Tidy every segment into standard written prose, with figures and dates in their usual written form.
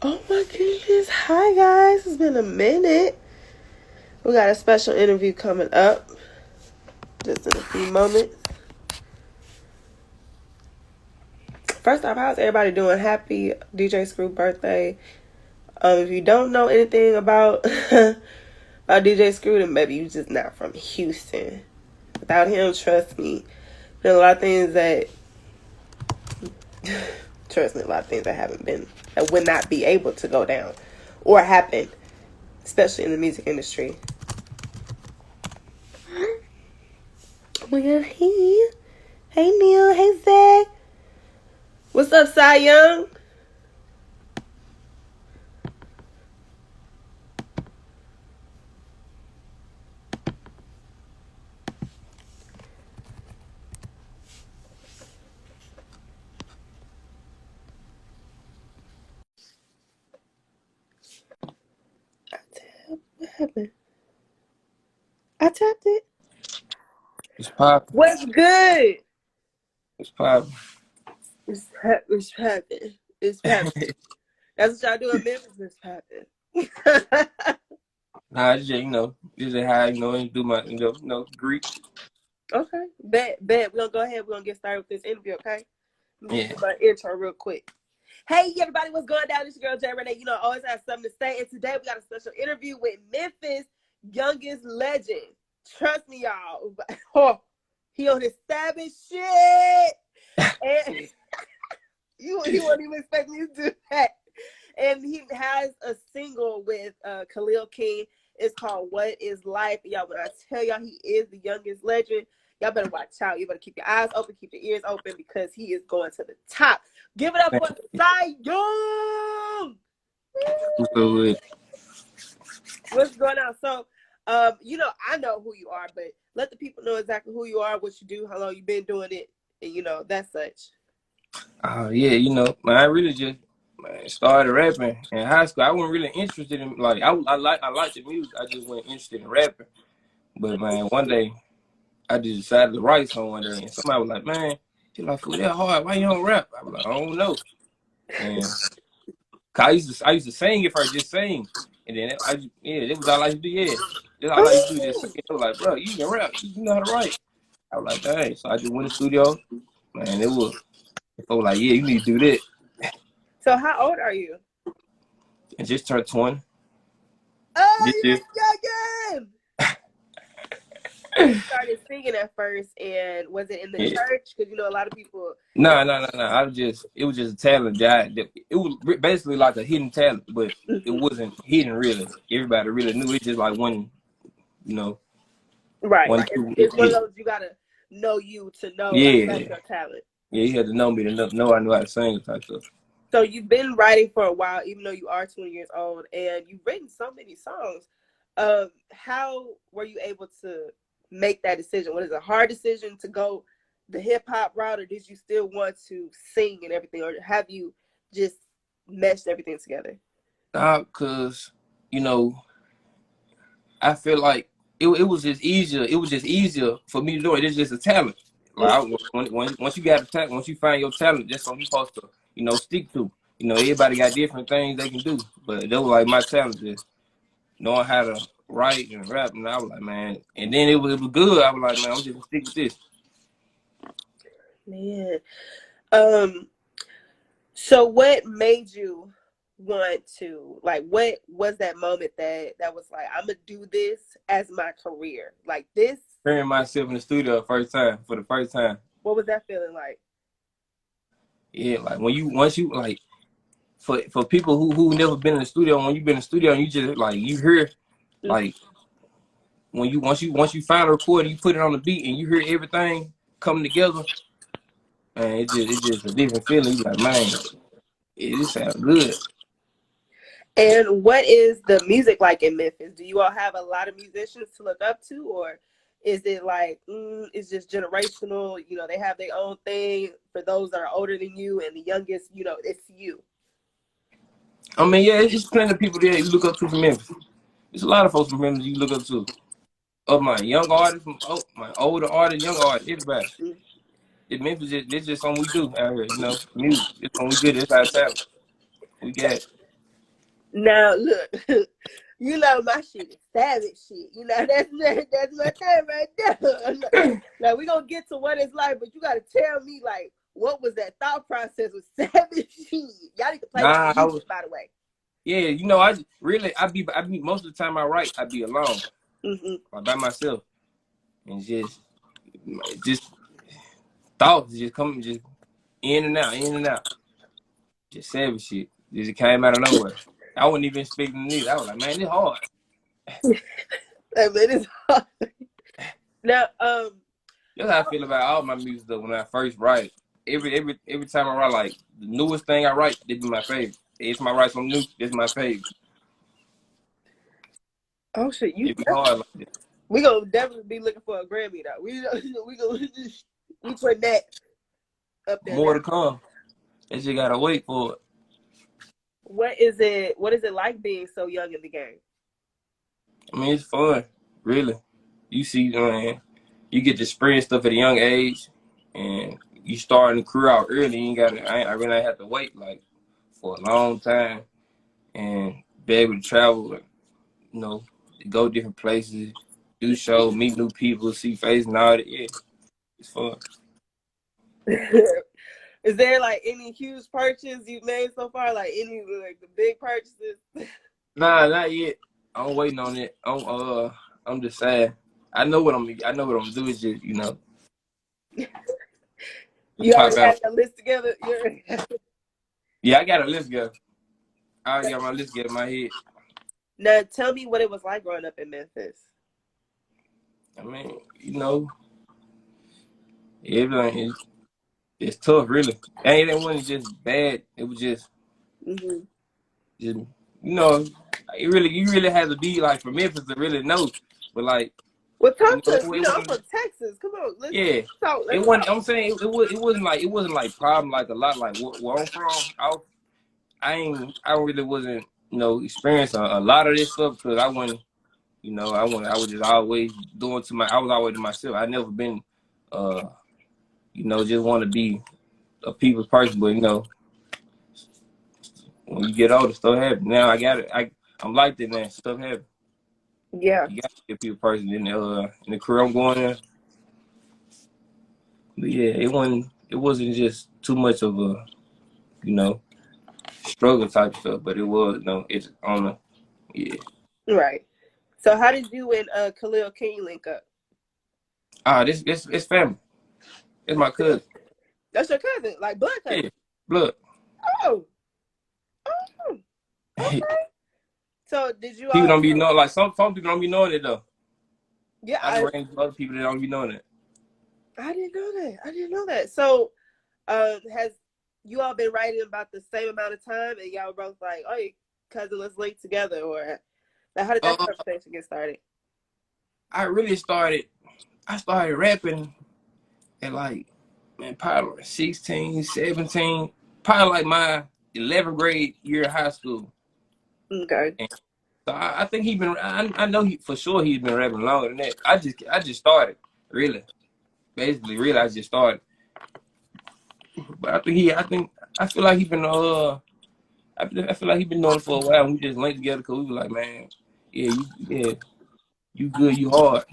Oh my goodness. Hi guys. It's been a minute. We got a special interview coming up just in a few moments. First off, how's everybody doing? Happy DJ Screw birthday. If you don't know anything about about DJ Screw, then maybe you just not from Houston. Without him, trust me, there's a lot of things that trust me, a lot of things that haven't been that would not be able to go down or happen, especially in the music industry. Well, hey Neil, hey Zach. What's up, Cy Yung? What happened? I tapped it. It's popping. What's good? It's popping. It's popping. It's popping. That's what y'all do in Memphis. It's popping. Nah, it's just, this is how, and do my, Greek. Okay. Bet. We're gonna go ahead. We're gonna get started with this interview, okay? Let me Yeah. do my intro real quick. Hey everybody, what's going down? This your girl J Renee. I always have something to say. And today we got a special interview with Memphis youngest legend. Trust me, y'all. Oh, he on his savage shit. And you wouldn't even expect me to do that. And he has a single with Khalil King. It's called What Is Life? Y'all, when I tell y'all he is the youngest legend, y'all better watch out. You better keep your eyes open, keep your ears open, because he is going to the top. Give it up for Cy Yung! What's going on? So, I know who you are, but let the people know exactly who you are, what you do, how long you've been doing it, and that such. Yeah, I really just started rapping in high school. I wasn't really interested in, I liked the music. I just wasn't interested in rapping. But, man, one day, I just decided to write song one day. And somebody was like, man, you're like, fool, that hard. Why you don't rap? I was like, I don't know. And I used to sing it first, just sing. And then, it was all I used to do, yeah. That's all I used to do, just sing. They were like, bro, you can rap. You know how to write. I was like, dang. So I just went to the studio. Man, they were like, yeah, you need to do that. So how old are you? And just turned 20. Oh, you're young! You started singing at first, and was it in the church? Because a lot of people. No. It was just a talent. It was basically like a hidden talent, but it wasn't hidden really. Everybody really knew. It just like one, Right. One, It's one of those you gotta know you to know that's your talent. Yeah, you had to know me to know I knew how to sing type stuff. So you've been writing for a while, even though you are 20 years old, and you've written so many songs. How were you able to make that decision? Was it a hard decision to go the hip hop route, or did you still want to sing and everything, or have you just meshed everything together? Because I feel like it was just easier. It was just easier for me to do it. It's just a talent. Like once you got a talent, once you find your talent, that's what you're supposed to stick to. Everybody got different things they can do, but that was like my talent, just knowing how to write and rap. And I was like, man, and then it was good. I was like, man, I'm just gonna stick with this. Man, so what made you want to, what was that moment that was like, I'm gonna do this as my career, like this? Hearing myself in the studio for the first time. What was that feeling like? Yeah, like once you like, for people who never been in the studio, when you've been in the studio and you just like you hear like once you find a recording, you put it on the beat and you hear everything coming together, and it's just a different feeling. You like, man, it sounds good. And what is the music like in Memphis? Do you all have a lot of musicians to look up to, or is it like it's just generational? They have their own thing for those that are older than you, and the youngest, it's you. I mean, yeah, it's plenty of people there you look up to from Memphis. There's a lot of folks from Memphis you look up to. Of my young artists, my older artists, young artists, everybody. In Memphis, it's just something we do out here, music. It's something we good. It's our talent. We got it. Now look, you know my shit is savage shit. You know that's my thing right there. Now we gonna get to what it's like, but you gotta tell me like what was that thought process with savage shit. Y'all need to play that Nah, on YouTube, by the way. yeah, I be most of the time I write, I be alone, like by myself, and just thoughts just come just in and out, just savage shit. Just came out of nowhere. I wasn't even expecting this. I was like, man, this hard. Hey, man, it's hard. Now, That's how I feel about all my music though. When I first write, every time I write, like the newest thing I write, this be my favorite. It's my write something new. This is my favorite. oh shit, It be hard like this. we gonna definitely be looking for a Grammy though. We put that up there. More now. to come. They just gotta wait for it. What is it like being so young in the game? I mean, it's fun, really. You see, man, you get to experience stuff at a young age, and you starting the career out early. You ain't gotta. I really have to wait like for a long time, and be able to travel, you know, go different places, do shows, meet new people, see faces, and all that. Yeah, it's fun. Is there like any huge purchase you've made so far? Like any like the big purchases? Nah, not yet. I'm waiting on it. I'm just saying. I know what I'm doing. It's just, you know. You already have that list together? Yeah, I got a list together. I already got my list together in my head. Now, tell me what it was like growing up in Memphis. I mean, you know, everything it's tough, really. And it wasn't just bad. It was just, you know, you really had to be like from Memphis to really know. But like, well, talk to us. You know, I'm from Texas. Come on, let's talk. It wasn't. I'm saying it wasn't like problem like a lot like where I'm from. I really wasn't, you know, experiencing a lot of this stuff because I wasn't, you know, I was just always I was always to myself. I never been, you know, just want to be a people's person, but you know, when you get older, stuff happens. Now I got it. I'm like that now. Stuff happens. Yeah. You got to be a people person in the career I'm going in. But yeah, it wasn't just too much of a, you know, struggle type stuff, but it was, you know, it's on a, yeah. Right. So how did you and Khalil King link up? It's family. It's my cousin. That's your cousin, like blood cousin. Yeah, blood. Oh. Okay. So did you? People don't be knowing, like some people don't be knowing it though. Yeah, I ran other people that don't be knowing it. I didn't know that. So, has you all been writing about the same amount of time, and y'all both like, oh, cousin, let's link together, or how did that conversation get started? I started rapping at like, man, probably like 16, 17, probably like my 11th grade year of high school. Okay. And so I think I know for sure he's been rapping longer than that. I just started, really. Basically, really, I just started. But I feel like he's been, I feel like he's been doing it for a while. And we just linked together because we were like, man, you good, you hard.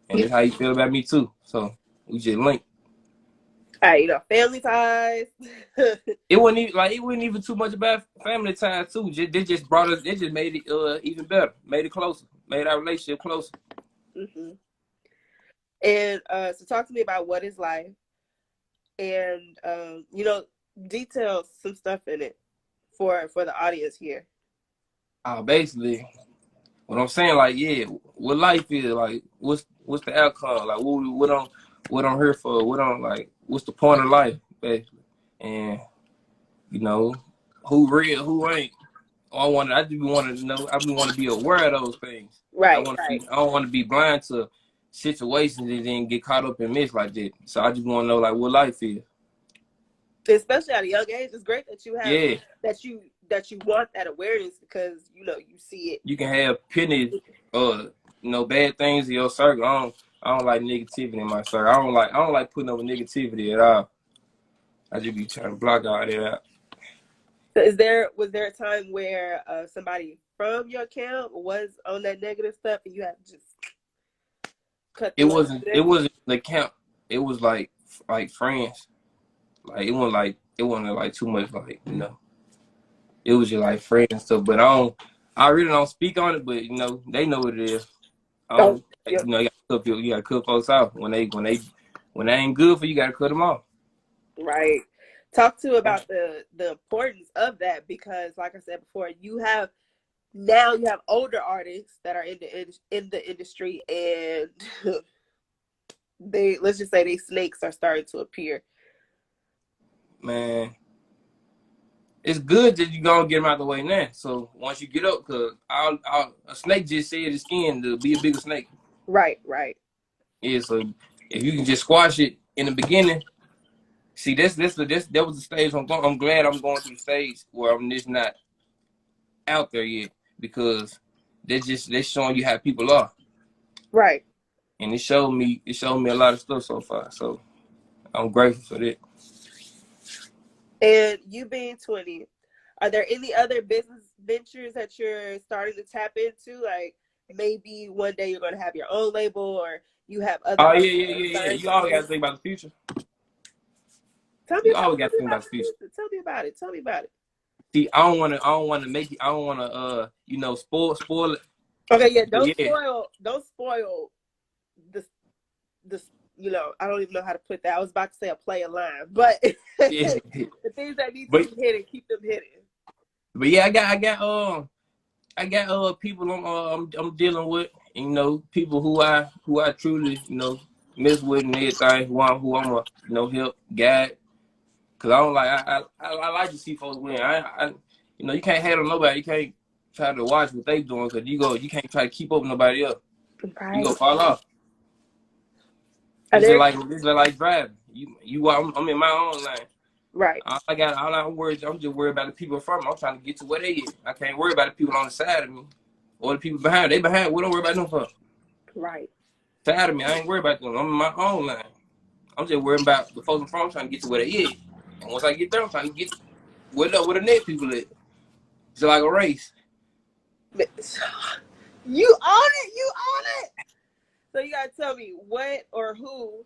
And that's how you feel about me too. So we just linked. All right, you know, family ties. It wasn't even too much about family ties too. They just brought us. It just made it even better. Made it closer. Made our relationship closer. And so, talk to me about what is life, and you know, detail some stuff in it for the audience here. Basically, what I'm saying, like, yeah, what life is like. What's the outcome? Like, what I'm here for? What's the point of life, basically? And you know, who real, who ain't. I just want to know. I just want to be aware of those things. Right. I don't want to be blind to situations and then get caught up in this like that. So I just want to know like what life is. Especially at a young age, it's great that you have that you want that awareness because you know you see it. You can have plenty, you know, bad things in your circle. I don't like negativity in my circle. I don't like putting up with negativity at all. I just be trying to block all that out. So was there a time where somebody from your camp was on that negative stuff and you had to just cut It through it? wasn't the camp. It was like friends. Like it wasn't like too much like, you know. It was just like friends and stuff. But I really don't speak on it, but you know, they know what it is. I Oh, don't, yep. you know, you gotta cut folks off. When they ain't good for you, you gotta cut them off. Right. Talk to about the importance of that, because like I said before, you have older artists that are in the industry, and they, let's just say, they snakes are starting to appear. Man, it's good that you gonna get them out the way now. So once you get up, cause a snake just shed his skin to be a bigger snake. Right, right, Yeah, so if you can just squash it in the beginning, see that was the stage I'm glad I'm going through the stage where I'm just not out there yet, because they're showing you how people are. right. And it showed me a lot of stuff so far. So I'm grateful for that. And you being 20, are there any other business ventures that you're starting to tap into? Like maybe one day you're going to have your own label, or you have other Oh artists yeah. signed You to always you? gotta think about the future. Tell me You about always gotta think about the the future. business. Tell me about it. Tell me about it. See, I don't wanna make it I don't wanna you know, spoil it. Okay, yeah, But yeah. don't spoil this this I don't even know how to put that. I was about to say a play a line, but Yeah. the things that need to But be hidden, keep them hidden. yeah, I got people I'm dealing with, you know, people who I truly, you know, mess with and everything, who I'm a, you know, help guide. Cause I don't like I like to see folks win. You know, you can't hate on nobody. You can't try to watch what they doing, cause you can't try to keep up with nobody else. You Right. go fall off. Are there It's just like driving. I'm in my own lane. right, I'm just worried about the people in front of me. I'm trying to get to where they is. I can't worry about the people on the side of me or the people behind. They behind. What don't worry about them for? right. Side of me, I ain't worried about them. I'm in my own line. I'm just worried about the folks in front. I'm trying to get to where they is. And once I get there, I'm trying to get where the next people at. It's like a race. You own it. You own it. So you gotta tell me what or who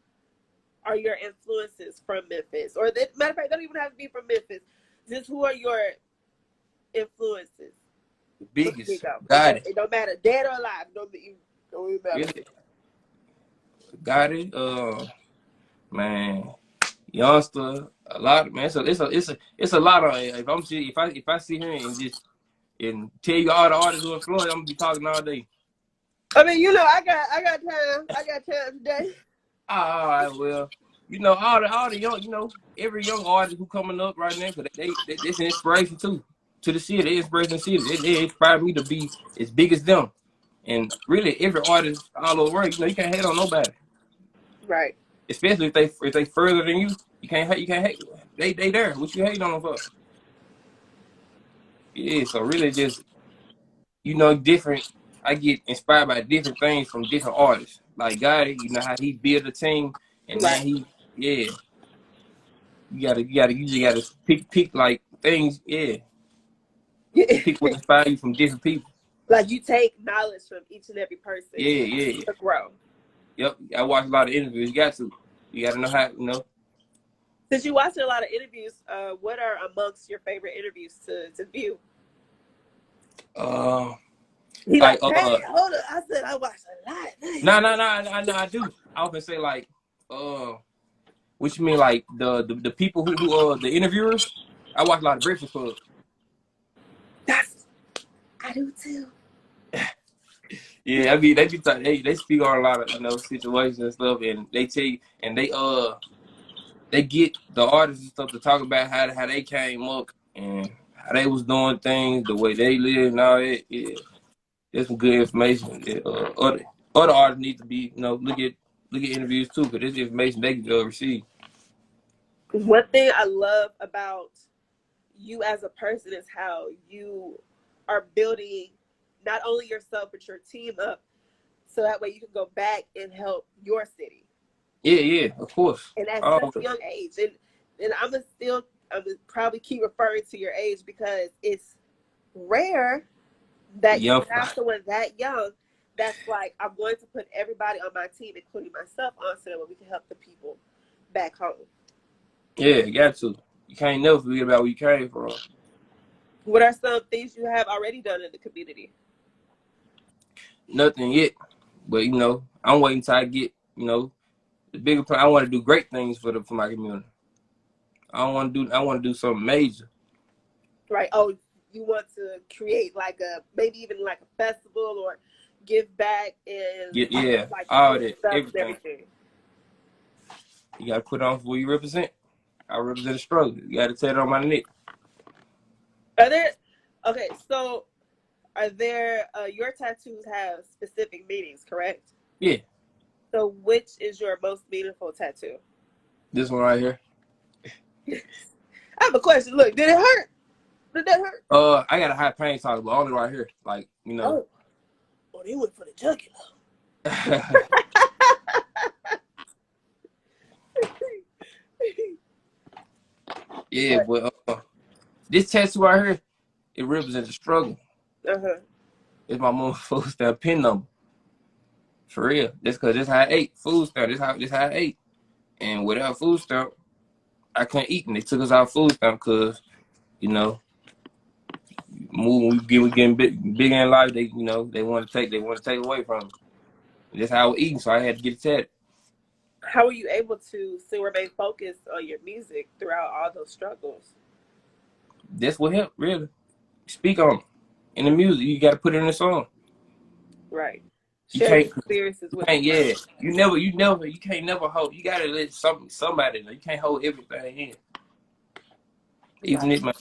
are your influences from Memphis, or matter of fact, don't even have to be from Memphis. Just who are your influences? The There you biggest. go. Got it. It don't matter, dead or alive. Don't even matter. Really. Got it. Man, youngster, a lot. Man, it's a lot of. If I sit here and just and tell you all the artists who influence, I'm gonna be talking all day. I mean, I got time. I got time today. All right, well, you know, all the young, you know, every young artist who coming up right now, because that's an inspiration too to the city. They inspiration to the city. They inspire me to be as big as them. And really, every artist all over the world, you know, you can't hate on nobody, Right. especially if they further than you. You can't hate. You can't hate. They there. What you hating on them for? Yeah. So really, just you know, different. I get inspired by different things from different artists. Like Gotti, you know how he built a team, and Right. then yeah. You just gotta pick like things, yeah. Pick what inspire you from different people. Like you take knowledge from each and every person Yeah. to grow. Yep. I watch a lot of interviews. You got to. You gotta know how, you know. Since you watched a lot of interviews, what are amongst your favorite interviews to view? Uh He like like, hey, hold up. I said I watched a lot. I do. I often say like what you mean like the people who the interviewers? I watch a lot of Breakfast Club. I do too. Yeah, I mean they speak on a lot of, you know, situations and stuff, and they tell you, and they get the artists and stuff to talk about how they came up and how they was doing things, the way they live and all that. Yeah, there's some good information. Yeah, other artists need to be, you know, look at interviews too, because this information they can receive. One thing I love about you as a person is how you are building not only yourself but your team up, so that way you can go back and help your city. Yeah, of course. And at such Oh, a young age, and I'm still I'm gonna probably keep referring to your age because it's rare that you Young. have someone that young that's like, I'm going to put everybody on my team, including myself, on so that we can help the people back home. Yeah, you got to. You can't never forget about where you came from. What are some things you have already done in the community? Nothing yet, but you know, I'm waiting till I get, you know, the bigger plan. I want to do great things for my community. I want to do something major. Right. Oh, you want to create like a, maybe even like a festival or give back and Yeah, like all food that, stuff and everything. everything. You got to put on for what you represent. I represent a struggle. You got to take it on my neck. Are there, okay, so are there, your tattoos have specific meanings, correct? Yeah. So which is your most meaningful tattoo? This one right here. I have a question. Look, did it hurt? Did that hurt? I got a high pain tolerance, but only right here. Like, you know. Oh, they went for the jugular. Yeah, but this tattoo right here, it represents a struggle. It's my mom's food stamp pin number. For real. That's because this how I ate. Food stamp. This how I ate. And without food stamp, I couldn't eat. And they took us out food stamp because, you know, we getting big in life. They, you know, they want to take away from me. That's how I was eating, so I had to get it tatted. How were you able to still remain focused on your music throughout all those struggles? That's what helped, really. Speak on it. In the music, you got to put it in the song. Right. You Share can't, experiences with yeah. You can't never hold. You got to let somebody know. You can't hold everything in. Even if my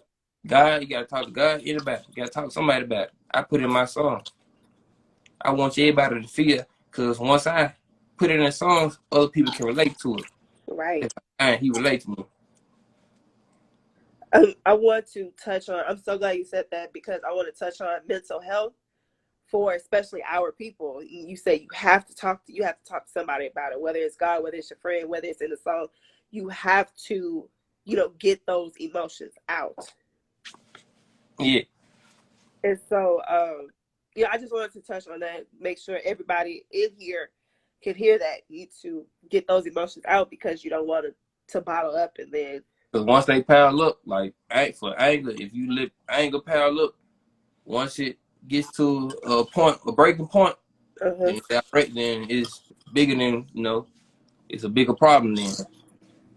God, you got to talk to God, anybody. You got to talk to somebody about it. I put it in my song. I want everybody to feel, because once I put it in songs, other people can relate to it. Right. And he relates to me. I want to touch on, I'm so glad you said that, because I want to touch on mental health for especially our people. You say you have to talk to somebody about it, whether it's God, whether it's your friend, whether it's in the song. You have to, get those emotions out. Yeah. And so, I just wanted to touch on that, make sure everybody in here can hear that. You need to get those emotions out because you don't want to bottle up and then. Because once they pile up, like for anger, if you let anger pile up, once it gets to a breaking point, then it's bigger than, it's a bigger problem then.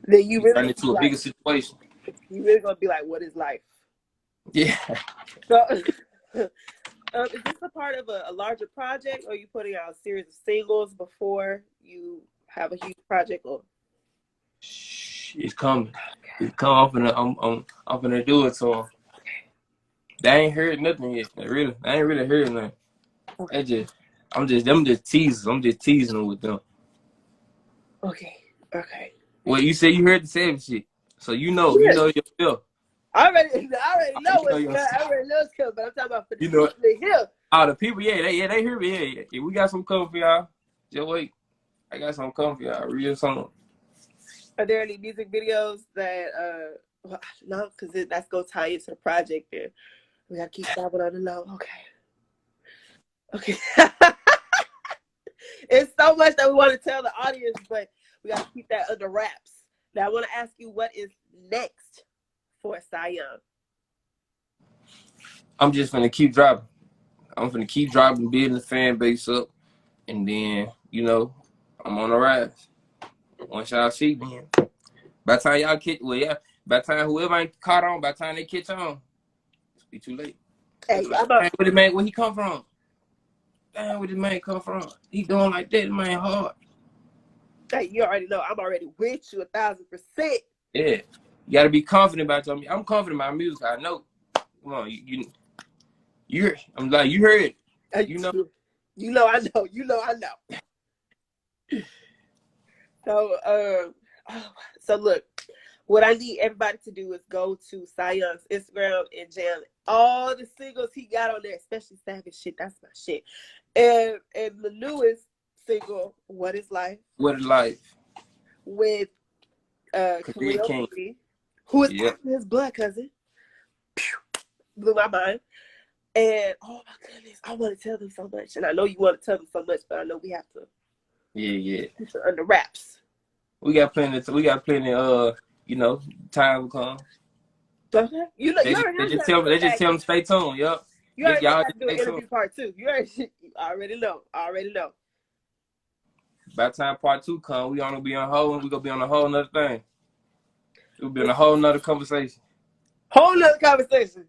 Then you really turn into a bigger situation. You really gonna be like, what is life? Yeah. So, is this a part of a larger project, or are you putting out a series of singles before you have a huge project? Or it's coming. It's coming. I'm gonna do it. So they ain't heard nothing yet. I ain't really heard nothing. Okay. I'm just teasing. I'm just teasing them with them. Okay. Well, you said you heard the savage shit, so you know yourself. I already know what's good. I already know it's good, but I'm talking about for the people here. Oh, the people, they hear me. Yeah. We got some coming for y'all. Just wait. I got some coming for y'all. Real song. Are there any music videos that no, because that's gonna tie into the project there. We gotta keep that one on the low. Okay. It's so much that we want to tell the audience, but we gotta keep that under wraps. Now I want to ask you, what is next for Cy Yung? I'm just gonna keep dropping. I'm gonna keep dropping, building the fan base up, and then I'm on the rise. Once y'all see, then by the time y'all catch, by the time whoever ain't caught on, by the time they catch on, it's be too late. Hey, like, where he come from? Damn, where this man come from? He doing like that, man, hard. Hey, you already know I'm already with you 1,000%. Yeah, you gotta be confident about your music. I'm confident about my music. I know. Come on, I'm like, you heard it. You know. I know. So look, what I need everybody to do is go to Cy Yung's Instagram and jam all the singles he got on there, especially Savage Shit. That's my shit. And the newest single, What is Life? What is life? With King. who is Yeah. his blood cousin. Blew my mind. And oh my goodness, I want to tell them so much. And I know you want to tell them so much, but I know we have to Yeah. keep it under wraps. We got plenty. You know, time will come. Okay. You They just tell me to stay tuned. Yup. You already Y'all have to do an interview part 2. You already know. By the time part 2 come, we gonna be on hold, and we gonna be on a whole nother thing. We'll be on a whole nother conversation. Whole nother conversation.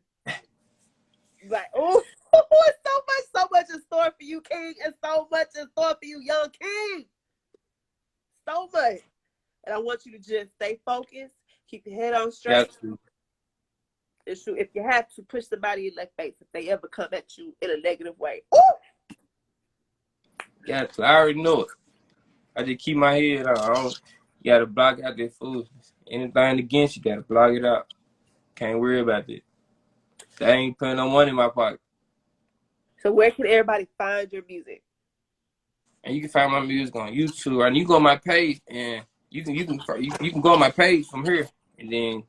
Like, oh, so much in store for you, King, and so much in store for you, young King. So much. And I want you to just stay focused, keep your head on straight. If you have to, push somebody in their face if they ever come at you in a negative way. Ooh! Got to. I already know it. I just keep my head on. You gotta block out that foolishness. Anything against you, gotta block it out. Can't worry about that. They ain't putting no money in my pocket. So where can everybody find your music? And you can find my music on YouTube, and you go on my page, and you can go on my page from here, and then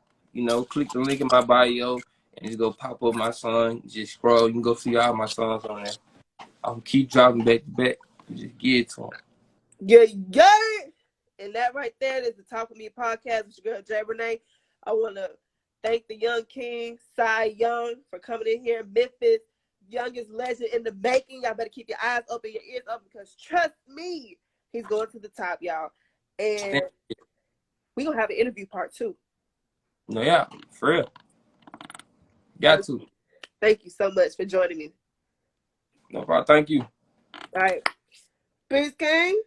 click the link in my bio, and just go pop up my song. Just scroll, you can go see all my songs on there. I'll keep dropping back to back. Just get it to them. Yeah. And that right there is the Talk With Me podcast with your girl Jay Renee. I want to thank the young King, Cy Yung, for coming in here. Memphis, youngest legend in the making. Y'all better keep your eyes open, your ears open, because trust me, he's going to the top, y'all. And we're going to have an interview part 2. No, yeah, for real. Got to. Thank you so much for joining me. No problem. Thank you. All right. Peace, King.